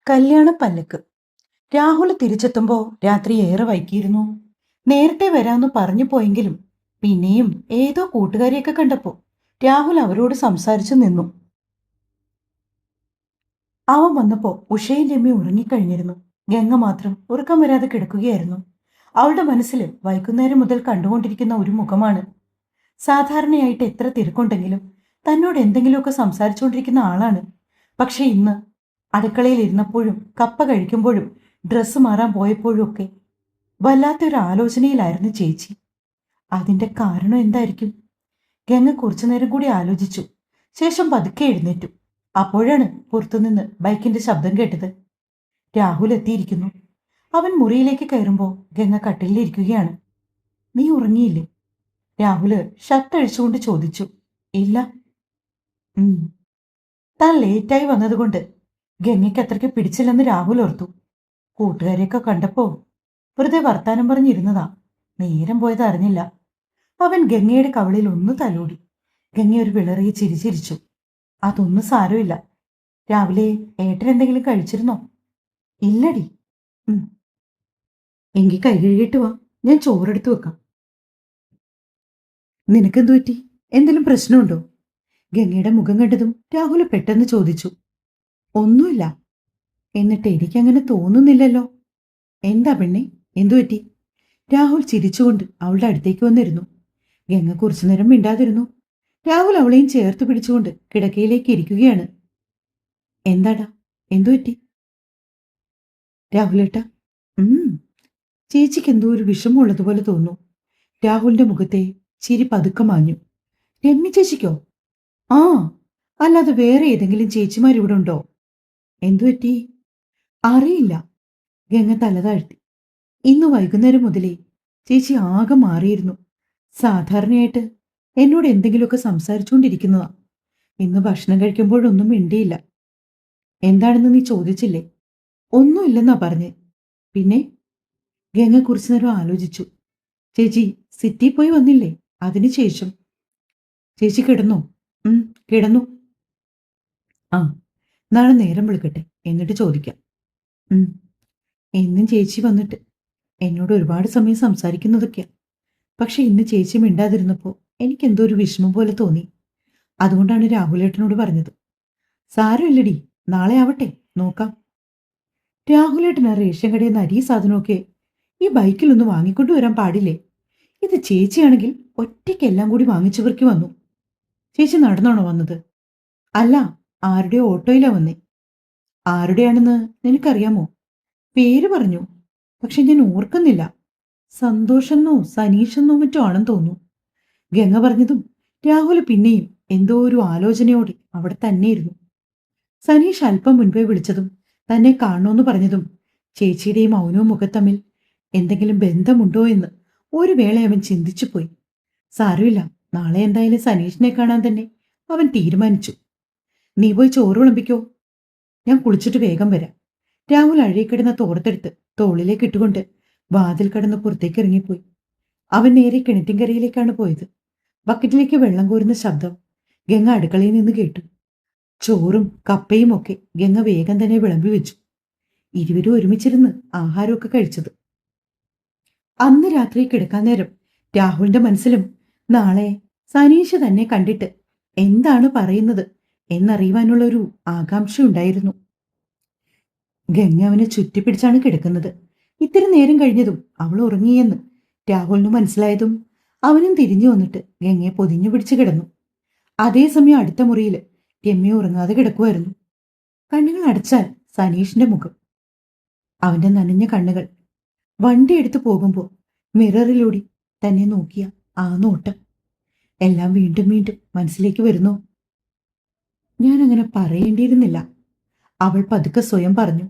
കല്യാണ പല്ലക്ക്. രാഹുൽ തിരിച്ചെത്തുമ്പോ രാത്രി ഏറെ വൈകിയിരുന്നു. നേരത്തെ വരാമെന്ന് പറഞ്ഞു പോയെങ്കിലും പിന്നെയും ഏതോ കൂട്ടുകാരിയൊക്കെ കണ്ടപ്പോ രാഹുൽ അവരോട് സംസാരിച്ചു നിന്നു. അവൻ വന്നപ്പോ ഉഷയും രമ്യ ഉറങ്ങിക്കഴിഞ്ഞിരുന്നു. ഗംഗ മാത്രം ഉറക്കം വരാതെ കിടക്കുകയായിരുന്നു. അവളുടെ മനസ്സിൽ വൈകുന്നേരം മുതൽ കണ്ടുകൊണ്ടിരിക്കുന്ന ഒരു മുഖമാണ്. സാധാരണയായിട്ട് എത്ര തിരക്കുണ്ടെങ്കിലും തന്നോട് എന്തെങ്കിലുമൊക്കെ സംസാരിച്ചുകൊണ്ടിരിക്കുന്ന ആളാണ്. പക്ഷെ ഇന്ന് അടുക്കളയിൽ ഇരുന്നപ്പോഴും കപ്പ കഴിക്കുമ്പോഴും ഡ്രസ്സ് മാറാൻ പോയപ്പോഴും ഒക്കെ വല്ലാത്തൊരു ആലോചനയിലായിരുന്നു ചേച്ചി. അതിന്റെ കാരണം എന്തായിരിക്കും? ഗംഗ കുറച്ചു നേരം കൂടി ആലോചിച്ചു. ശേഷം പതുക്കെ എഴുന്നേറ്റു. അപ്പോഴാണ് പുറത്തുനിന്ന് ബൈക്കിന്റെ ശബ്ദം കേട്ടത്. രാഹുൽ എത്തിയിരിക്കുന്നു. അവൻ മുറിയിലേക്ക് കയറുമ്പോൾ ഗംഗ കട്ടിലിരിക്കുകയാണ്. നീ ഉറങ്ങിയില്ലേ? രാഹുല് ഷർട്ട് അഴിച്ചുകൊണ്ട് ചോദിച്ചു. ഇല്ല. താൻ ലേറ്റായി വന്നതുകൊണ്ട് ഗംഗയ്ക്ക് അത്രയ്ക്ക് പിടിച്ചില്ലെന്ന് രാഹുൽ ഓർത്തു. കൂട്ടുകാരെയൊക്കെ കണ്ടപ്പോ വെറുതെ വർത്താനം പറഞ്ഞിരുന്നതാ. നേരം പോയത് അറിഞ്ഞില്ല. അവൻ ഗംഗയുടെ കവിളിൽ ഒന്ന് തലോടി. ഗംഗ ഒരു വിളറിയ ചിരിച്ചിരിച്ചു. അതൊന്നും സാരമില്ല. രാവിലെ ഏട്ടൻ എന്തെങ്കിലും കഴിച്ചിരുന്നോ? ഇല്ലടി. എങ്കിൽ കൈ കഴുകിയിട്ട് വാ, ഞാൻ ചോറെടുത്ത് വെക്കാം. നിനക്കെന്തു പറ്റി? എന്തെങ്കിലും പ്രശ്നമുണ്ടോ? ഗംഗയുടെ മുഖം കണ്ടതും രാഹുൽ പെട്ടെന്ന് ചോദിച്ചു. ഒന്നുമില്ല. എന്നിട്ട് എനിക്കങ്ങനെ തോന്നുന്നില്ലല്ലോ. എന്താ പെണ്ണെ, എന്തു പറ്റി? രാഹുൽ ചിരിച്ചുകൊണ്ട് അവളുടെ അടുത്തേക്ക് വന്നിരുന്നു. ഗംഗ കുറച്ചു നേരം മിണ്ടാതിരുന്നു. രാഹുൽ അവളെയും ചേർത്ത് പിടിച്ചുകൊണ്ട് കിടക്കയിലേക്ക് ഇരിക്കുകയാണ്. എന്താടാ, എന്തു പറ്റി? രാഹുലേട്ടാ, ചേച്ചിക്ക് എന്തോ ഒരു വിഷമമുള്ളതുപോലെ തോന്നുന്നു. രാഹുലിന്റെ മുഖത്തെ ചിരി പതുക്കെ മാഞ്ഞു. രമ്യ ചേച്ചിക്കോ? ആ, അല്ലാതെ വേറെ ഏതെങ്കിലും ചേച്ചിമാരിവിടെ ഉണ്ടോ? എന്തു പറ്റി? അറിയില്ല. ഗംഗ തല താഴ്ത്തി. ഇന്ന് വൈകുന്നേരം മുതലേ ചേച്ചി ആകെ മാറിയിരുന്നു. സാധാരണയായിട്ട് എന്നോട് എന്തെങ്കിലുമൊക്കെ സംസാരിച്ചുകൊണ്ടിരിക്കുന്നതാ. ഇന്ന് ഭക്ഷണം കഴിക്കുമ്പോഴൊന്നും മിണ്ടിയില്ല. എന്താണെന്ന് നീ ചോദിച്ചില്ലേ? ഒന്നുമില്ലെന്നാ പറഞ്ഞേ. പിന്നെ? ഗംഗ കുറച്ചു നേരം ആലോചിച്ചു. ചേച്ചി സിറ്റി പോയി വന്നില്ലേ? അതിനുശേഷം. ചേച്ചി കിടന്നോ? കിടന്നു. ആ, നാളെ നേരം വിളിക്കട്ടെ, എന്നിട്ട് ചോദിക്കാം. എന്നും ചേച്ചി വന്നിട്ട് എന്നോട് ഒരുപാട് സമയം സംസാരിക്കുന്നതൊക്കെയാ. പക്ഷെ ഇന്ന് ചേച്ചി മിണ്ടാതിരുന്നപ്പോൾ എനിക്കെന്തോ ഒരു വിഷമം പോലെ തോന്നി. അതുകൊണ്ടാണ് രാഹുലേട്ടനോട് പറഞ്ഞത്. സാരമില്ലടി, നാളെ ആവട്ടെ, നോക്കാം. രാഹുലേട്ടൻ ആ റേഷൻ കടയിൽ നിന്ന് അരി സാധനമൊക്കെ ഈ ബൈക്കിലൊന്ന് വാങ്ങിക്കൊണ്ടു വരാൻ പാടില്ലേ? ഇത് ചേച്ചിയാണെങ്കിൽ ഒറ്റയ്ക്കെല്ലാം കൂടി വാങ്ങിച്ചവർക്ക് വന്നു. ചേച്ചി നടന്നാണോ വന്നത്? അല്ല, ആരുടെ ഓട്ടോയിലാ വന്നേ. ആരുടെയാണെന്ന് നിനക്കറിയാമോ? പേര് പറഞ്ഞു, പക്ഷെ ഞാൻ ഓർക്കുന്നില്ല. സന്തോഷെന്നോ സനീഷെന്നോ മറ്റോ ആണെന്ന് തോന്നുന്നു. ഗംഗ പറഞ്ഞതും രാഹുൽ പിന്നെയും എന്തോ ഒരു ആലോചനയോടെ അവിടെ തന്നെയിരുന്നു. സനീഷ് അല്പം മുൻപേ വിളിച്ചതും തന്നെ കാണണമെന്ന് പറഞ്ഞതും ചേച്ചിയുടെയും മൗനവും മുഖത്തമ്മിൽ എന്തെങ്കിലും ബന്ധമുണ്ടോ എന്ന് ഒരു വേള അവൻ ചിന്തിച്ചുപോയി. സാരമില്ല, നാളെ എന്തായാലും സനീഷിനെ കാണാൻ തന്നെ അവൻ തീരുമാനിച്ചു. നീ പോയി ചോറ് വിളമ്പിക്കോ, ഞാൻ കുളിച്ചിട്ട് വേഗം വരാം. രാഹുൽ അഴകിക്കിടന്ന തോർത്തെടുത്ത് തോളിലേക്ക് ഇട്ടുകൊണ്ട് വാതിൽ കടന്ന് പുറത്തേക്ക് ഇറങ്ങിപ്പോയി. അവൻ നേരെ കിണറ്റിൻകരയിലേക്കാണ് പോയത്. ബക്കറ്റിലേക്ക് വെള്ളം കോരുന്ന ശബ്ദം ഗംഗ അടുക്കളയിൽ നിന്ന് കേട്ടു. ചോറും കപ്പയും ഒക്കെ ഗംഗ വേഗം തന്നെ വിളമ്പി വെച്ചു. ഇരുവരും ഒരുമിച്ചിരുന്ന് ആഹാരമൊക്കെ കഴിച്ചത്. അന്ന് രാത്രി കിടക്കാൻ നേരം രാഹുലിന്റെ മനസ്സിലും നാളെ സനീഷ് തന്നെ കണ്ടിട്ട് എന്താണ് പറയുന്നത് എന്നറിയുവാനുള്ള ഒരു ആകാംക്ഷയുണ്ടായിരുന്നു. ഗംഗ അവനെ ചുറ്റിപ്പിടിച്ചാണ് കിടക്കുന്നത്. ഇത്തിരി നേരം കഴിഞ്ഞതും അവൾ ഉറങ്ങിയെന്ന് രാഹുലിന് മനസ്സിലായതും അവനും തിരിഞ്ഞു വന്നിട്ട് ഗംഗയെ പൊതിഞ്ഞു പിടിച്ചു കിടന്നു. അതേസമയം അടുത്ത മുറിയിൽ രമ്യ ഉറങ്ങാതെ കിടക്കുമായിരുന്നു. കണ്ണുകൾ അടച്ചാൽ സനീഷിന്റെ മുഖം, അവന്റെ നനഞ്ഞ കണ്ണുകൾ. വണ്ടി എടുത്തു പോകുമ്പോൾ മിററിലൂടെ തന്നെ നോക്കിയ ആ നോട്ടം എല്ലാം വീണ്ടും വീണ്ടും മനസ്സിലേക്ക് വരുന്നു. ഞാൻ അങ്ങനെ പറയേണ്ടിയിരുന്നില്ല, അവൾ പതുക്കെ സ്വയം പറഞ്ഞു.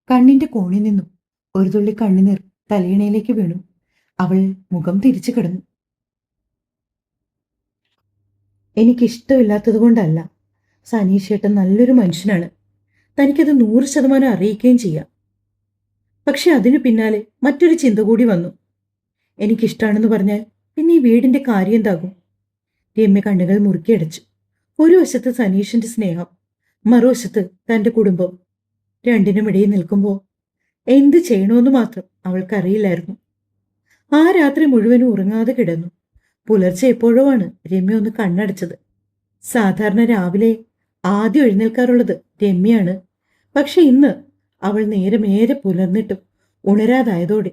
കണ്ണിന്റെ കോണിൽ നിന്നും ഒരു തുള്ളി കണ്ണുനീർ തലയിണയിലേക്ക് വീണു. അവൾ മുഖം തിരിച്ചു കിടന്നു. എനിക്കിഷ്ടമില്ലാത്തത് കൊണ്ടല്ല. സനീഷ് ഏട്ടൻ നല്ലൊരു മനുഷ്യനാണ്. തനിക്കത് 100% അറിയിക്കുകയും ചെയ്യാം. പക്ഷെ അതിനു പിന്നാലെ മറ്റൊരു ചിന്ത കൂടി വന്നു. എനിക്കിഷ്ടാണെന്ന് പറഞ്ഞാൽ പിന്നെ ഈ വീടിന്റെ കാര്യം എന്താകും? രമ്യ കണ്ണുകൾ മുറുക്കിയടച്ചു. ഒരു വശത്ത് സനീഷിന്റെ സ്നേഹം, മറുവശത്ത് തന്റെ കുടുംബം. രണ്ടിനുമിടയിൽ നിൽക്കുമ്പോൾ എന്ത് ചെയ്യണമെന്ന് മാത്രം അവൾക്കറിയില്ലായിരുന്നു. ആ രാത്രി മുഴുവനും ഉറങ്ങാതെ കിടന്നു. പുലർച്ചെ എപ്പോഴോ ആണ് രമ്യ ഒന്ന് കണ്ണടച്ചത്. സാധാരണ രാവിലെ ആദ്യം എഴുന്നേൽക്കാറുള്ളത് രമ്യയാണ്. പക്ഷെ ഇന്ന് അവൾ നേരെ പുലർന്നിട്ടും ഉണരാതായതോടെ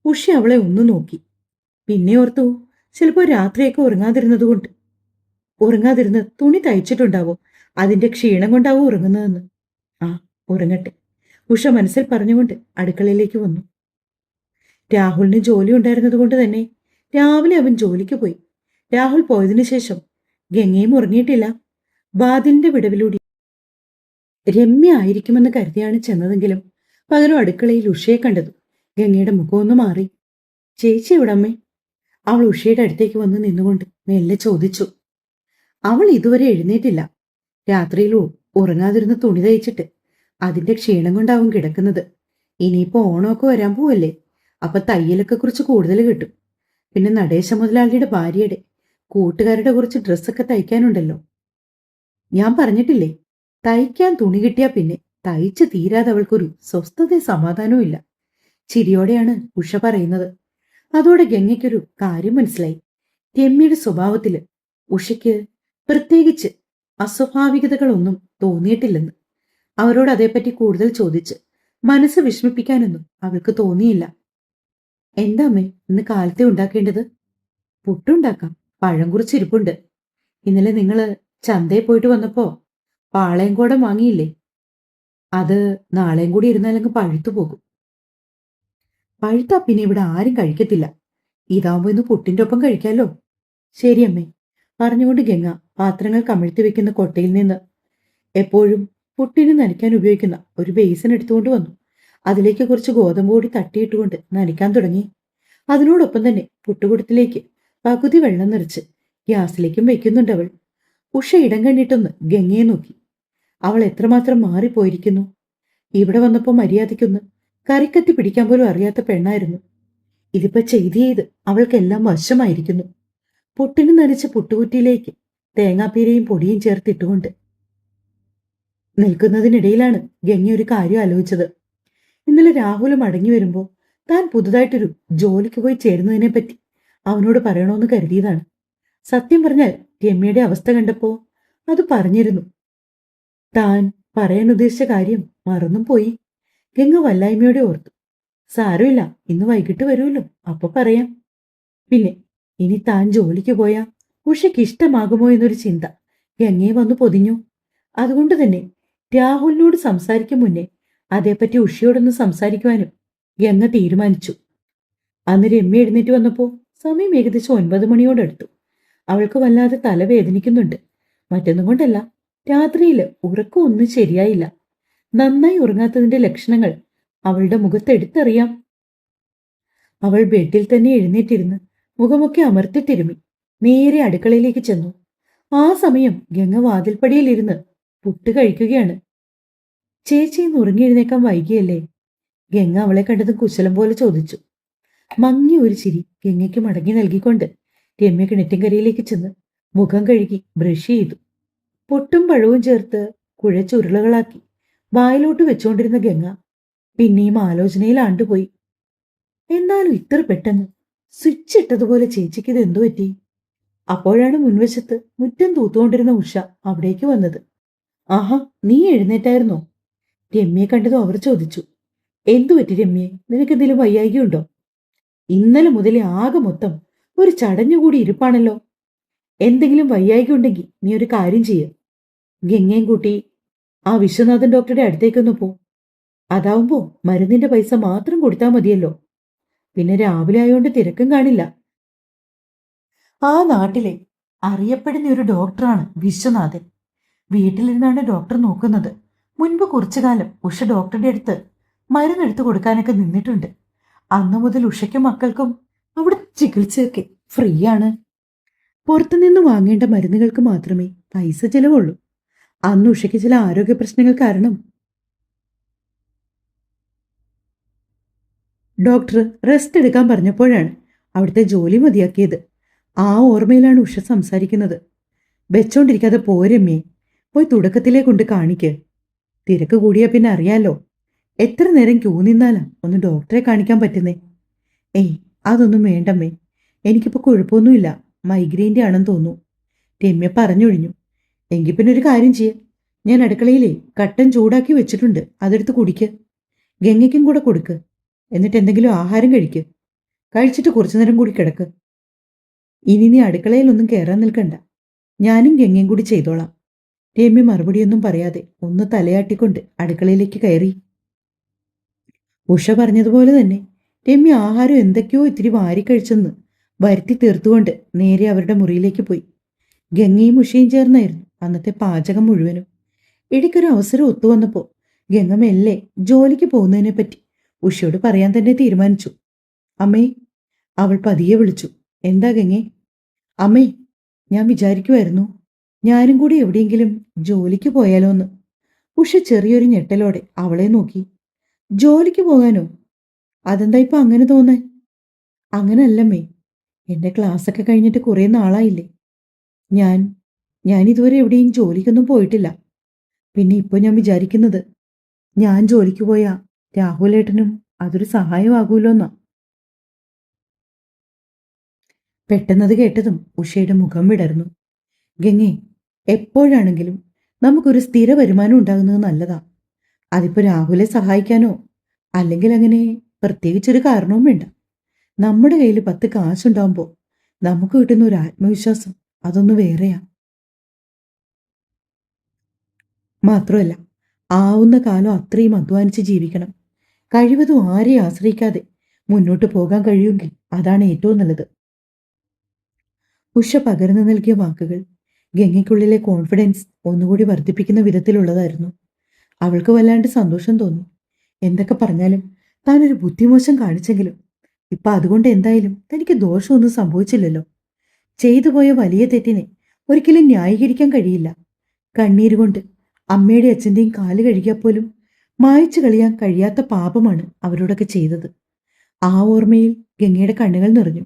ഉഷ അവളെ ഒന്ന് നോക്കി. പിന്നെ ഓർത്തു, ചിലപ്പോൾ രാത്രിയൊക്കെ ഉറങ്ങാതിരുന്ന് തുണി തയ്ച്ചിട്ടുണ്ടാവും, അതിന്റെ ക്ഷീണം കൊണ്ടാവും ഉറങ്ങുന്നതെന്ന്. ആ, ഉറങ്ങട്ടെ, ഉഷ മനസ്സിൽ പറഞ്ഞുകൊണ്ട് അടുക്കളയിലേക്ക് വന്നു. രാഹുലിന് ജോലി ഉണ്ടായിരുന്നത് കൊണ്ട് തന്നെ രാവിലെ അവൻ ജോലിക്ക് പോയി. രാഹുൽ പോയതിനു ശേഷം ഗംഗയും ഉറങ്ങിയിട്ടില്ല. വാതിലിന്റെ വിടവിലൂടെ രമ്യ ആയിരിക്കുമെന്ന് കരുതിയാണ് ചെന്നതെങ്കിലും പകരം അടുക്കളയിൽ ഉഷയെ കണ്ടത്. ഗംഗയുടെ മുഖമൊന്ന് മാറി. ചേച്ചി എവിടമ്മേ? അവൾ ഉഷയുടെ അടുത്തേക്ക് വന്ന് നിന്നുകൊണ്ട് മെല്ലെ ചോദിച്ചു. അവൾ ഇതുവരെ എഴുന്നേറ്റില്ല. രാത്രിയിൽ ഉറങ്ങാതിരുന്ന് തുണി തയ്ച്ചിട്ട് അതിന്റെ ക്ഷീണം കൊണ്ടാവും കിടക്കുന്നത്. ഇനിയിപ്പോ ഓണമൊക്കെ വരാൻ പോവല്ലേ, അപ്പൊ തയ്യലൊക്കെ കുറിച്ച് കൂടുതൽ കിട്ടും. പിന്നെ നടേശ മുതലാളിയുടെ ഭാര്യയുടെ കൂട്ടുകാരുടെ കുറച്ച് ഡ്രസ്സൊക്കെ തയ്ക്കാനുണ്ടല്ലോ. ഞാൻ പറഞ്ഞിട്ടില്ലേ, തയ്ക്കാൻ തുണി കിട്ടിയാ പിന്നെ തയ്ച്ച് തീരാതെ അവൾക്കൊരു സ്വസ്ഥതയും സമാധാനവും ഇല്ല. ചിരിയോടെയാണ് ഉഷ പറയുന്നത്. അതോടെ ഗംഗയ്ക്കൊരു കാര്യം മനസ്സിലായി. രമ്യയുടെ സ്വഭാവത്തില് ഉഷയ്ക്ക് പ്രത്യേകിച്ച് അസ്വാഭാവികതകളൊന്നും തോന്നിയിട്ടില്ലെന്ന്. അവരോട് അതേപ്പറ്റി കൂടുതൽ ചോദിച്ച് മനസ്സ് വിഷമിപ്പിക്കാനൊന്നും അവൾക്ക് തോന്നിയില്ല. എന്താ അമ്മേ ഇന്ന് കാലത്തെ ഉണ്ടാക്കേണ്ടത്? പുട്ടുണ്ടാക്കാം, പഴം കുറച്ചിരിപ്പുണ്ട്. ഇന്നലെ നിങ്ങള് ചന്തയിൽ പോയിട്ട് വന്നപ്പോ പാളയംകോടൻ വാങ്ങിയില്ലേ? അത് നാളെയും കൂടി ഇരുന്നാലങ്ങ് പഴുത്തു പോകും. പഴുത്താ പിന്നെ ഇവിടെ ആരും കഴിക്കത്തില്ല. ഇതാവുമ്പോ ഇന്ന് പുട്ടിന്റെ ഒപ്പം കഴിക്കാലോ. ശരിയമ്മേ, പറഞ്ഞുകൊണ്ട് ഗംഗ പാത്രങ്ങൾ കമിഴ്ത്തി വെക്കുന്ന കൊട്ടയിൽ നിന്ന് എപ്പോഴും പുട്ടിന് നനയ്ക്കാൻ ഉപയോഗിക്കുന്ന ഒരു ബേസിൻ എടുത്തുകൊണ്ട് വന്നു. അതിലേക്ക് കുറച്ച് ഗോതമ്പ് പൊടി തട്ടിയിട്ടുകൊണ്ട് നനയ്ക്കാൻ തുടങ്ങി. അതിനോടൊപ്പം തന്നെ പുട്ടുകുടത്തിലേക്ക് പകുതി വെള്ളം നിറച്ച് ഗ്യാസിലേക്കും വെക്കുന്നുണ്ട് അവൾ. ഉഷ ഇടം കണ്ടിട്ടൊന്ന് ഗംഗയെ നോക്കി. അവൾ എത്രമാത്രം മാറിപ്പോയിരിക്കുന്നു. ഇവിടെ വന്നപ്പോൾ മര്യാദയ്ക്കൊന്ന് കറിക്കത്തി പിടിക്കാൻ പോലും അറിയാത്ത പെണ്ണായിരുന്നു. ഇതിപ്പോ ചെയ്ത് അവൾക്കെല്ലാം വശമായിരിക്കുന്നു. പുട്ടിന് നനച്ച പുട്ടുകുറ്റിയിലേക്ക് തേങ്ങാപ്പീരയും പൊടിയും ചേർത്തിട്ടുകൊണ്ട് നിൽക്കുന്നതിനിടയിലാണ് ഗംഗ ഒരു കാര്യം ആലോചിച്ചത്. ഇന്നലെ രാഹുൽ മടങ്ങി വരുമ്പോൾ താൻ പുതുതായിട്ടൊരു ജോലിക്ക് പോയി ചേരുന്നതിനെ പറ്റി അവനോട് പറയണമെന്ന് കരുതിയതാണ്. സത്യം പറഞ്ഞാൽ രമ്യയുടെ അവസ്ഥ കണ്ടപ്പോ അത് പറഞ്ഞിരുന്നു. താൻ പറയാൻ ഉദ്ദേശിച്ച കാര്യം മറന്നും പോയി. ഗംഗ വല്ലായ്മയോടെ ഓർത്തു. സാരമില്ല, ഇന്ന് വൈകിട്ട് വരുമല്ലോ, അപ്പൊ പറയാം. പിന്നെ ഇനി താൻ ജോലിക്ക് പോയാ ഉഷയ്ക്ക് ഇഷ്ടമാകുമോ എന്നൊരു ചിന്ത ഗംഗയെ വന്നു പൊതിഞ്ഞു. അതുകൊണ്ട് തന്നെ രാഹുലിനോട് സംസാരിക്കും മുന്നേ അതേപ്പറ്റി ഉഷയോടൊന്ന് സംസാരിക്കുവാനും ഗംഗ തീരുമാനിച്ചു. അന്ന് രമ്യ എഴുന്നേറ്റ് വന്നപ്പോ സമയം ഏകദേശം 9 മണിയോടടുത്തു. അവൾക്ക് വല്ലാതെ തലവേദനിക്കുന്നുണ്ട്. മറ്റൊന്നും കൊണ്ടല്ല, രാത്രിയില് ഉറക്കം ഒന്നും ശരിയായില്ല. നന്നായി ഉറങ്ങാത്തതിന്റെ ലക്ഷണങ്ങൾ അവളുടെ മുഖത്ത് എടുത്തറിയാം. അവൾ ബെഡിൽ തന്നെ എഴുന്നേറ്റിരുന്ന് മുഖമൊക്കെ അമർത്തിത്തിരുമി നേരെ അടുക്കളയിലേക്ക് ചെന്നു. ആ സമയം ഗംഗ വാതിൽപ്പടിയിലിരുന്ന് പുട്ട് കഴിക്കുകയാണ്. ചേച്ചി ഇന്ന് ഉറങ്ങിയെഴുന്നേക്കാൻ വൈകിയല്ലേ? ഗംഗ അവളെ കണ്ടത് കുശലം പോലെ ചോദിച്ചു. മങ്ങിയ ഒരു ചിരി ഗംഗയ്ക്ക് മടങ്ങി നൽകിക്കൊണ്ട് രമ്യ കിണറ്റിൻകരയിലേക്ക് ചെന്ന് മുഖം കഴുകി ബ്രഷ് ചെയ്തു. പൊട്ടും പഴവും ചേർത്ത് കുഴച്ചുരുളകളാക്കി വായിലോട്ട് വെച്ചുകൊണ്ടിരുന്ന ഗംഗ പിന്നെയും ആലോചനയിൽ ആണ്ടുപോയി. എന്നാലും ഇത്ര പെട്ടെന്ന് സ്വിച്ച് ഇട്ടതുപോലെ ചേച്ചിക്ക് ഇത് എന്തു പറ്റി? അപ്പോഴാണ് മുൻവശത്ത് മുറ്റം തൂത്തുകൊണ്ടിരുന്ന ഉഷ അവിടേക്ക് വന്നത്. ആഹാ, നീ എഴുന്നേറ്റായിരുന്നോ? രമ്യയെ കണ്ടതും അവർ ചോദിച്ചു. എന്തു പറ്റി രമ്യേ, നിനക്കെന്തെങ്കിലും വയ്യായികയുണ്ടോ? ഇന്നലെ മുതലേ ആകെ മൊത്തം ഒരു ചടഞ്ഞുകൂടി ഇരിപ്പാണല്ലോ. എന്തെങ്കിലും വയ്യായിക ഉണ്ടെങ്കിൽ നീ ഒരു കാര്യം ചെയ്യ. ഗംഗയും കൂട്ടി ആ വിശ്വനാഥൻ ഡോക്ടറുടെ അടുത്തേക്കൊന്ന് പോ. അതാവുമ്പോ മരുന്നിന്റെ പൈസ മാത്രം കൊടുത്താൽ മതിയല്ലോ. പിന്നെ രാവിലെ ആയോണ്ട് തിരക്കും കാണില്ല. ആ നാട്ടിലെ അറിയപ്പെടുന്ന ഒരു ഡോക്ടറാണ് വിശ്വനാഥൻ. വീട്ടിലിരുന്നാണ് ഡോക്ടർ നോക്കുന്നത്. മുൻപ് കുറച്ചു കാലം ഉഷ ഡോക്ടറുടെ അടുത്ത് മരുന്നെടുത്തു കൊടുക്കാനൊക്കെ നിന്നിട്ടുണ്ട്. അന്നു മുതൽ ഉഷയ്ക്കും മക്കൾക്കും അവിടെ ചികിത്സയൊക്കെ ഫ്രീ ആണ്. പുറത്തുനിന്ന് വാങ്ങേണ്ട മരുന്നുകൾക്ക് മാത്രമേ പൈസ ചെലവുള്ളൂ. അന്ന് ഉഷയ്ക്ക് ചില ആരോഗ്യ പ്രശ്നങ്ങൾ കാരണം ഡോക്ടർ റെസ്റ്റ് എടുക്കാൻ പറഞ്ഞപ്പോഴാണ് അവിടുത്തെ ജോലി മതിയാക്കിയത്. ആ ഓർമ്മയിലാണ് ഉഷ സംസാരിക്കുന്നത്. വെച്ചോണ്ടിരിക്കാതെ പോരമ്മേ, പോയി തുടക്കത്തിലേ കൊണ്ട് കാണിക്ക്. തിരക്ക് കൂടിയാ പിന്നെ അറിയാലോ, എത്ര നേരം ക്യൂ നിന്നാലാ ഒന്ന് ഡോക്ടറെ കാണിക്കാൻ പറ്റുന്നേ? ഏയ്, അതൊന്നും വേണ്ടമ്മേ. എനിക്കിപ്പോൾ കുഴപ്പമൊന്നുമില്ല. മൈഗ്രെയിൻ്റെ ആണെന്ന് തോന്നുന്നു. രമ്യ പറഞ്ഞൊഴിഞ്ഞു. എങ്കിൽ പിന്നെ ഒരു കാര്യം ചെയ്യ. ഞാൻ അടുക്കളയിലേ കട്ടൻ ചൂടാക്കി വെച്ചിട്ടുണ്ട്. അതെടുത്ത് കുടിക്ക്. ഗംഗയ്ക്കും കൂടെ കൊടുക്ക്. എന്നിട്ട് എന്തെങ്കിലും ആഹാരം കഴിക്ക്. കഴിച്ചിട്ട് കുറച്ചു നേരം കൂടി കിടക്ക്. ഇനി നീ അടുക്കളയിലൊന്നും കയറാൻ നിൽക്കണ്ട. ഞാനും ഗംഗയും കൂടി ചെയ്തോളാം. രമ്യ മറുപടിയൊന്നും പറയാതെ ഒന്ന് തലയാട്ടിക്കൊണ്ട് അടുക്കളയിലേക്ക് കയറി. ഉഷ പറഞ്ഞതുപോലെ തന്നെ രമ്യ ആഹാരം എന്തൊക്കെയോ ഇത്തിരി വാരിക്കഴിച്ചെന്ന് വരുത്തി തീർത്തുകൊണ്ട് നേരെ അവരുടെ മുറിയിലേക്ക് പോയി. ഗംഗയും ഉഷയും ചേർന്നായിരുന്നു അന്നത്തെ പാചകം മുഴുവനും. ഇടയ്ക്കൊരു അവസരം ഒത്തുവന്നപ്പോൾ ഗംഗ മെല്ലെ ജോലിക്ക് പോകുന്നതിനെപ്പറ്റി ഉഷയോട് പറയാൻ തന്നെ തീരുമാനിച്ചു. അമ്മേ, അവൾ പതിയെ വിളിച്ചു. എന്താ ഗംഗേ? അമ്മേ, ഞാൻ വിചാരിക്കുമായിരുന്നു ഞാനും കൂടി എവിടെയെങ്കിലും ജോലിക്ക് പോയാലോ എന്ന്. ഉഷ ചെറിയൊരു ഞെട്ടലോടെ അവളെ നോക്കി. ജോലിക്ക് പോകാനോ? അതെന്താ ഇപ്പൊ അങ്ങനെ തോന്നാൻ? അങ്ങനല്ലമ്മേ, എന്റെ ക്ലാസ്സൊക്കെ കഴിഞ്ഞിട്ട് കുറേ നാളായില്ലേ. ഞാൻ ഞാൻ ഇതുവരെ എവിടെയും ജോലിക്കൊന്നും പോയിട്ടില്ല. പിന്നെ ഇപ്പോൾ ഞാൻ വിചാരിക്കുന്നത് ഞാൻ ജോലിക്ക് പോയാ രാഹുലേട്ടനും അതൊരു സഹായമാകൂലോ എന്നാ. പെട്ടെന്നത് കേട്ടതും ഉഷയുടെ മുഖം വിടർന്നു. ഗംഗേ, എപ്പോഴാണെങ്കിലും നമുക്കൊരു സ്ഥിര വരുമാനം ഉണ്ടാകുന്നത് നല്ലതാ. അതിപ്പോ രാഹുലെ സഹായിക്കാനോ അല്ലെങ്കിൽ അങ്ങനെ പ്രത്യേകിച്ചൊരു കാരണവും വേണ്ട. നമ്മുടെ കയ്യിൽ 10 കാശുണ്ടാവുമ്പോൾ നമുക്ക് കിട്ടുന്ന ഒരു ആത്മവിശ്വാസം അതൊന്ന് വേറെയാ. മാത്രമല്ല, ആവുന്ന കാലം അത്രയും അധ്വാനിച്ച് ജീവിക്കണം. കഴിവതും ആരെയും ആശ്രയിക്കാതെ മുന്നോട്ട് പോകാൻ കഴിയുമെങ്കിൽ അതാണ് ഏറ്റവും നല്ലത്. ഉഷ പകർന്നു നൽകിയ വാക്കുകൾ ഗംഗയ്ക്കുള്ളിലെ കോൺഫിഡൻസ് ഒന്നുകൂടി വർദ്ധിപ്പിക്കുന്ന വിധത്തിലുള്ളതായിരുന്നു. അവൾക്ക് വല്ലാണ്ട് സന്തോഷം തോന്നി. എന്തൊക്കെ പറഞ്ഞാലും താനൊരു ബുദ്ധിമോശം കാണിച്ചെങ്കിലും ഇപ്പൊ അതുകൊണ്ട് എന്തായാലും തനിക്ക് ദോഷമൊന്നും സംഭവിച്ചില്ലല്ലോ. ചെയ്തു പോയ വലിയ തെറ്റിനെ ഒരിക്കലും ന്യായീകരിക്കാൻ കഴിയില്ല. കണ്ണീരുകൊണ്ട് അമ്മയുടെ അച്ഛൻ്റെയും കാല് കഴുകിയാൽ പോലും മായ്ച്ചു കളിയാൻ കഴിയാത്ത പാപമാണ് അവരോടൊക്കെ ചെയ്തത്. ആ ഓർമ്മയിൽ ഗംഗയുടെ കണ്ണുകൾ നിറഞ്ഞു.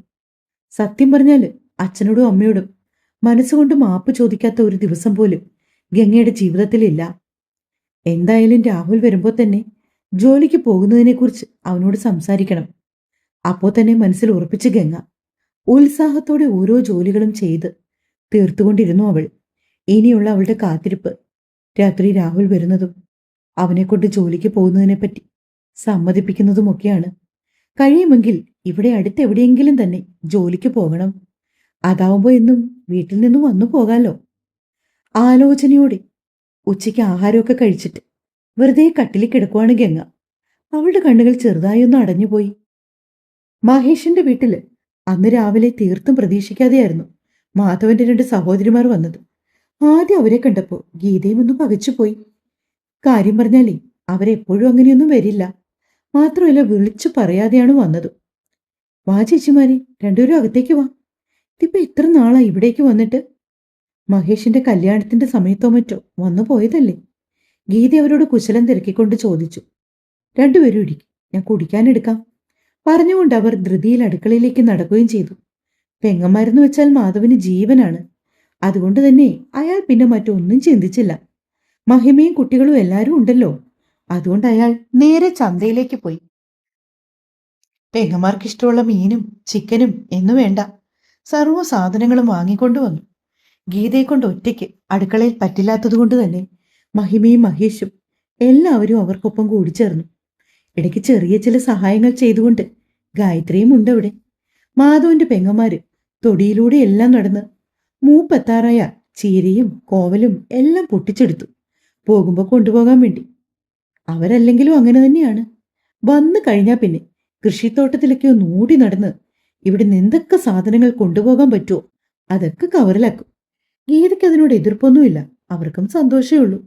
സത്യം പറഞ്ഞാല് അച്ഛനോടും അമ്മയോടും മനസ്സുകൊണ്ട് മാപ്പ് ചോദിക്കാത്ത ഒരു ദിവസം പോലും ഗംഗയുടെ ജീവിതത്തിലില്ല. എന്തായാലും രാഹുൽ വരുമ്പോൾ തന്നെ ജോലിക്ക് പോകുന്നതിനെക്കുറിച്ച് അവനോട് സംസാരിക്കണം. അപ്പോൾ തന്നെ മനസ്സിൽ ഉറപ്പിച്ച് ഗംഗ ഉത്സാഹത്തോടെ ഓരോ ജോലികളും ചെയ്ത് തീർത്തുകൊണ്ടിരുന്നു അവൾ. ഇനിയുള്ള അവളുടെ കാത്തിരിപ്പ് രാത്രി രാഹുൽ വരുന്നതും അവനെക്കൊണ്ട് ജോലിക്ക് പോകുന്നതിനെപ്പറ്റി സമ്മതിപ്പിക്കുന്നതുമൊക്കെയാണ്. കഴിയുമെങ്കിൽ ഇവിടെ അടുത്തെവിടെയെങ്കിലും തന്നെ ജോലിക്ക് പോകണം. അതാവുമ്പോൾ എന്നും വീട്ടിൽ നിന്നും വന്നു പോകാലോ. ആലോചനയോടെ ഉച്ചയ്ക്ക് ആഹാരമൊക്കെ കഴിച്ചിട്ട് വെറുതെ കട്ടിലിൽ കിടക്കുവാണ് ഗംഗ. അവളുടെ കണ്ണുകൾ ചെറുതായി ഒന്ന് അടഞ്ഞുപോയി. മഹേഷിന്റെ വീട്ടില് അന്ന് രാവിലെ തീർത്തും പ്രതീക്ഷിക്കാതെയായിരുന്നു മാധവന്റെ 2 സഹോദരിമാർ വന്നത്. ആദ്യം അവരെ കണ്ടപ്പോ ഗീതയും ഒന്ന് പകച്ചുപോയി. കാര്യം പറഞ്ഞാലേ അവരെപ്പോഴും അങ്ങനെയൊന്നും വരില്ല. മാത്രമല്ല വിളിച്ചു പറയാതെയാണ് വന്നത്. വാ ചേച്ചിമാരെ, രണ്ടുപേരും അകത്തേക്ക് വാ. ഇതിപ്പോ എത്ര നാളാ ഇവിടേക്ക് വന്നിട്ട്? മഹേഷിന്റെ കല്യാണത്തിന്റെ സമയത്തോ മറ്റോ വന്നു പോയതല്ലേ? ഗീത അവരോട് കുശലം തിരക്കിക്കൊണ്ട് ചോദിച്ചു. രണ്ടുപേരും ഇടിക്കും, ഞാൻ കുടിക്കാനെടുക്കാം. പറഞ്ഞുകൊണ്ട് അവർ ധൃതിയിൽ അടുക്കളയിലേക്ക് നടക്കുകയും ചെയ്തു. പെങ്ങന്മാരെന്ന് വെച്ചാൽ മാധവന് ജീവനാണ്. അതുകൊണ്ട് തന്നെ അയാൾ പിന്നെ മറ്റൊന്നും ചിന്തിച്ചില്ല. മഹിമയും കുട്ടികളും എല്ലാവരും ഉണ്ടല്ലോ. അതുകൊണ്ട് അയാൾ നേരെ ചന്തയിലേക്ക് പോയി. പെങ്ങന്മാർക്ക് ഇഷ്ടമുള്ള മീനും ചിക്കനും എന്നു വേണ്ട സർവ്വ സാധനങ്ങളും വാങ്ങിക്കൊണ്ടുവന്നു. ഗീതയെ കൊണ്ട് ഒറ്റയ്ക്ക് അടുക്കളയിൽ പറ്റില്ലാത്തതുകൊണ്ട് തന്നെ മഹിമയും മഹേഷും എല്ലാവരും അവർക്കൊപ്പം കൂടിച്ചേർന്നു. ഇടയ്ക്ക് ചെറിയ ചില സഹായങ്ങൾ ചെയ്തുകൊണ്ട് ഗായത്രിയും ഉണ്ട് അവിടെ. മാധവന്റെ പെങ്ങന്മാര് തൊടിയിലൂടെ എല്ലാം നടന്ന് മൂപ്പെത്താറായ ചീരയും കോവലും എല്ലാം പൊട്ടിച്ചെടുത്തു പോകുമ്പോൾ കൊണ്ടുപോകാൻ വേണ്ടി. അവരല്ലെങ്കിലും അങ്ങനെ തന്നെയാണ്. വന്നു കഴിഞ്ഞാൽ പിന്നെ കൃഷിത്തോട്ടത്തിലൊക്കെ ഒന്ന് ഓടി നടന്ന് ഇവിടെ എന്തൊക്കെ സാധനങ്ങൾ കൊണ്ടുപോകാൻ പറ്റുമോ അതൊക്കെ കവറിലാക്കും. ഗീതയ്ക്ക് അതിനോട് എതിർപ്പൊന്നുമില്ല. അവർക്കും സന്തോഷമേ ഉള്ളൂ.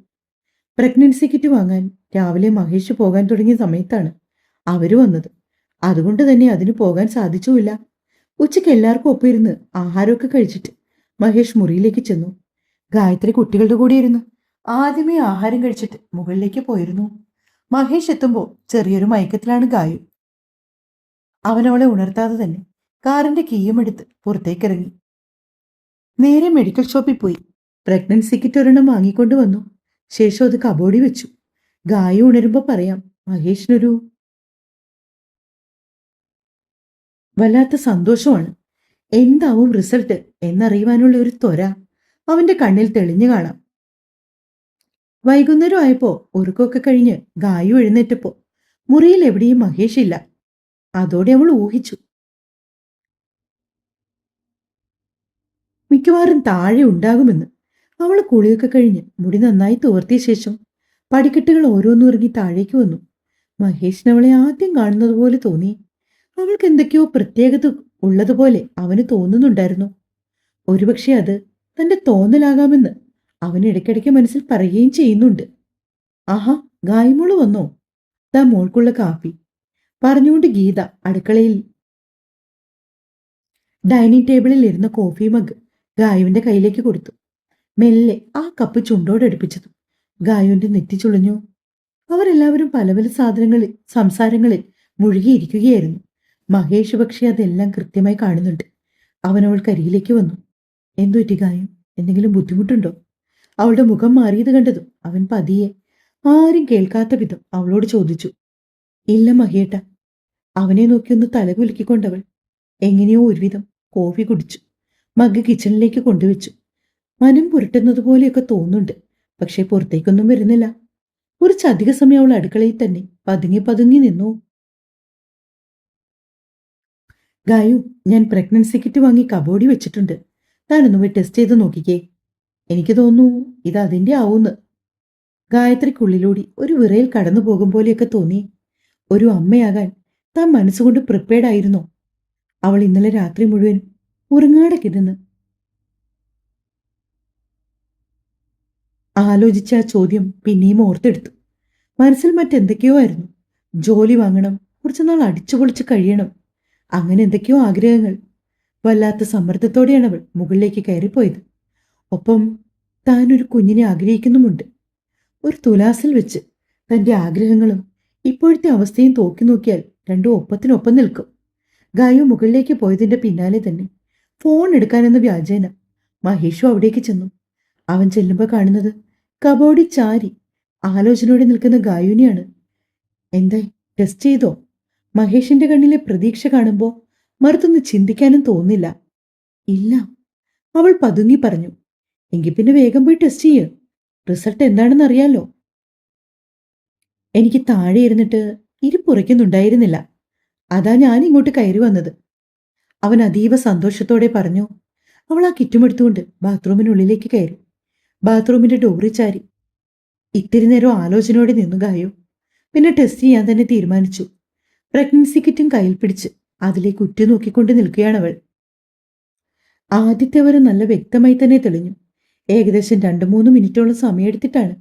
പ്രഗ്നൻസി കിറ്റ് വാങ്ങാൻ രാവിലെ മഹേഷ് പോകാൻ തുടങ്ങിയ സമയത്താണ് അവര് വന്നത്. അതുകൊണ്ട് തന്നെ അതിന് പോകാൻ സാധിച്ചുമില്ല. ഉച്ചയ്ക്ക് എല്ലാവർക്കും ഒപ്പിരുന്ന് ആഹാരമൊക്കെ കഴിച്ചിട്ട് മഹേഷ് മുറിയിലേക്ക് ചെന്നു. ഗായത്രി കുട്ടികളുടെ കൂടെ ഇരുന്ന് ആദ്യമേ ആഹാരം കഴിച്ചിട്ട് മുകളിലേക്ക് പോയിരുന്നു. മഹേഷ് എത്തുമ്പോൾ ചെറിയൊരു മയക്കത്തിലാണ് ഗായു. അവനവളെ ഉണർത്താതെ തന്നെ കാറിന്റെ കീയും എടുത്ത് പുറത്തേക്കിറങ്ങി. നേരെ മെഡിക്കൽ ഷോപ്പിൽ പോയി പ്രഗ്നൻസി കിറ്റ് ഒരെണ്ണം വാങ്ങിക്കൊണ്ട് വന്നു. ശേഷം അത് കബോർഡിൽ വെച്ചു. ഗായു ഉണരുമ്പോൾ പറയാം മഹേഷിനൊരു വല്ലാത്ത സന്തോഷമാണ്. എന്താവും റിസൾട്ട് എന്നറിയുവാനുള്ള ഒരു ത്വര അവന്റെ കണ്ണിൽ തെളിഞ്ഞു കാണാം. വൈകുന്നേരം ആയപ്പോ ഒരുക്കമൊക്കെ കഴിഞ്ഞ് ഗായു എഴുന്നേറ്റപ്പോ മുറിയിൽ എവിടെയും മഹേഷ് ഇല്ല. അതോടെ അവൾ ഊഹിച്ചു, മിക്കവാറും താഴെ ഉണ്ടാകുമെന്ന്. അവൾ കുളിയൊക്കെ കഴിഞ്ഞ് മുടി നന്നായി തോർത്തിയ ശേഷം പടിക്കെട്ടുകൾ ഓരോന്നിറങ്ങി താഴേക്ക് വന്നു. മഹേഷിന് അവളെ ആദ്യം കാണുന്നത് പോലെ തോന്നി. അവൾക്ക് എന്തൊക്കെയോ പ്രത്യേകത ഉള്ളതുപോലെ അവന് തോന്നുന്നുണ്ടായിരുന്നു. ഒരുപക്ഷെ അത് തന്റെ തോന്നലാകാമെന്ന് അവൻ ഇടയ്ക്കിടയ്ക്ക് മനസ്സിൽ പറയുകയും ചെയ്യുന്നുണ്ട്. ആഹാ, ഗായ്മോള് വന്നോ? ദാ മോൾക്കുള്ള കാപ്പി പറഞ്ഞുകൊണ്ട് ഗീത അടുക്കളയിൽ ഡൈനിങ് ടേബിളിൽ ഇരുന്ന കോഫി മഗ് ഗായുവിന്റെ കയ്യിലേക്ക് കൊടുത്തു. മെല്ലെ ആ കപ്പ് ചുണ്ടോടടുപ്പിച്ചതും ഗായുവിന്റെ നെറ്റി ചുളിഞ്ഞു. അവരെല്ലാവരും പല പല സംസാരങ്ങളിൽ മുഴുകിയിരിക്കുകയായിരുന്നു. മഹേഷ് പക്ഷേ അതെല്ലാം കൃത്യമായി കാണുന്നുണ്ട്. അവൻ അവൾക്കരികിലേക്ക് വന്നു. എന്തു പറ്റി ഗായു? എന്തെങ്കിലും ബുദ്ധിമുട്ടുണ്ടോ? അവളുടെ മുഖം മാറിയത് കണ്ടതും അവൻ പതിയെ, ആരും കേൾക്കാത്ത വിധം അവളോട് ചോദിച്ചു. ഇല്ല മഹിയേട്ട. അവനെ നോക്കിയൊന്ന് തലകുലുക്കിക്കൊണ്ടവൾ എങ്ങനെയോ ഒരുവിധം കോഫി കുടിച്ചു. മഗ് കിച്ചണിലേക്ക് കൊണ്ടുവച്ചു. മനം പുരട്ടുന്നത് പോലെയൊക്കെ തോന്നുന്നുണ്ട്. പക്ഷേ പുറത്തേക്കൊന്നും വരുന്നില്ല. കുറച്ചധിക സമയം അവൾ അടുക്കളയിൽ തന്നെ പതുങ്ങി പതുങ്ങി നിന്നു. ഗായു, ഞാൻ പ്രഗ്നൻസി കിറ്റ് വാങ്ങി കബോർഡിൽ വെച്ചിട്ടുണ്ട്. താനൊന്ന് പോയി ടെസ്റ്റ് ചെയ്ത് നോക്കിക്കേ. എനിക്ക് തോന്നുന്നു ഇത് അതിന്റെ ആവൂന്ന്. ഗായത്രിക്കുള്ളിലൂടെ ഒരു വിറയിൽ കടന്നു പോകും പോലെയൊക്കെ തോന്നി. ഒരു അമ്മയാകാൻ താൻ മനസ്സുകൊണ്ട് പ്രിപ്പയർഡ് ആയിരുന്നോ? അവൾ ഇന്നലെ രാത്രി മുഴുവൻ ഉറങ്ങാടെ കിടന്ന് ആലോചിച്ച ആ ചോദ്യം പിന്നെയും ഓർത്തെടുത്തു. മനസ്സിൽ മറ്റെന്തൊക്കെയോ ആയിരുന്നു. ജോലി വാങ്ങണം, കുറച്ചുനാൾ അടിച്ചുപൊളിച്ച് കഴിയണം, അങ്ങനെ എന്തൊക്കെയോ ആഗ്രഹങ്ങൾ. വല്ലാത്ത സമ്മർദ്ദത്തോടെയാണ് അവൾ മുകളിലേക്ക് കയറിപ്പോയത്. ഒപ്പം താനൊരു കുഞ്ഞിനെ ആഗ്രഹിക്കുന്നുമുണ്ട്. ഒരു തുലാസിൽ വെച്ച് തന്റെ ആഗ്രഹങ്ങളും ഇപ്പോഴത്തെ അവസ്ഥയും തോക്കി നോക്കിയാൽ രണ്ടും ഒപ്പത്തിനൊപ്പം നിൽക്കും. ഗായു മുകളിലേക്ക് പോയതിന്റെ പിന്നാലെ തന്നെ ഫോൺ എടുക്കാനെന്ന വ്യാജേന മഹേഷും അവിടേക്ക് ചെന്നു. അവൻ ചെല്ലുമ്പോൾ കാണുന്നത് കബോർഡിൽ ചാരി ആലോചനയോടെ നിൽക്കുന്ന ഗായുവിനെയാണ്. എന്തായി, ടെസ്റ്റ് ചെയ്തോ? മഹേഷിന്റെ കണ്ണിലെ പ്രതീക്ഷ കാണുമ്പോൾ മറുത്തൊന്ന് ചിന്തിക്കാനും തോന്നില്ല. ഇല്ല, അവൾ പതുങ്ങി പറഞ്ഞു. എങ്കിൽ പിന്നെ വേഗം പോയി ടെസ്റ്റ് ചെയ്യ്. റിസൾട്ട് എന്താണെന്ന് അറിയാലോ. എനിക്ക് താഴെ ഇരുന്നിട്ട് ഇരിപ്പുറയ്ക്കുന്നുണ്ടായിരുന്നില്ല. അതാ ഞാൻ ഇങ്ങോട്ട് കയറി വന്നത്. അവൻ അതീവ സന്തോഷത്തോടെ പറഞ്ഞു. അവൾ ആ കിറ്റുമെടുത്തുകൊണ്ട് ബാത്റൂമിനുള്ളിലേക്ക് കയറി. ബാത്റൂമിന്റെ ഡോറിൽ ചാരി ഇത്തിരി നേരം ആലോചനയോടെ നിന്നു ഗായു. പിന്നെ ടെസ്റ്റ് ചെയ്യാൻ തന്നെ തീരുമാനിച്ചു. പ്രഗ്നൻസി കിറ്റും കയ്യിൽ പിടിച്ച് അതിലേക്ക് ഉറ്റുനോക്കിക്കൊണ്ട് നിൽക്കുകയാണവൾ. ആദ്യത്തെ വരെ നല്ല വ്യക്തമായി തന്നെ തെളിഞ്ഞു. ഏകദേശം 2-3 മിനിറ്റോളം സമയമെടുത്തിട്ടാണ്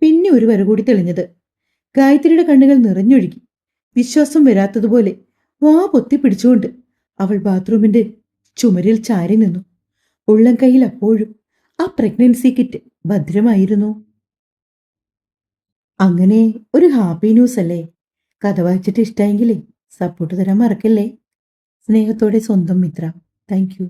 പിന്നെ ഒരു വര കൂടി തെളിഞ്ഞത്. ഗായത്രിയുടെ കണ്ണുകൾ നിറഞ്ഞൊഴുകി. വിശ്വാസം വരാത്തതുപോലെ വാ പൊത്തി പിടിച്ചുകൊണ്ട് അവൾ ബാത്റൂമിന്റെ ചുമരിൽ ചാരി നിന്നു. ഉള്ളം കൈയിൽ അപ്പോഴും ആ പ്രഗ്നൻസി കിറ്റ് ഭദ്രമായിരുന്നു. അങ്ങനെ ഒരു ഹാപ്പി ന്യൂസ് അല്ലേ? കഥ വായിച്ചിട്ട് ഇഷ്ടമായെങ്കിലേ സപ്പോർട്ട് തരാൻ മറക്കല്ലേ. സ്നേഹത്തോടെ സ്വന്തം മിത്ര. Thank you.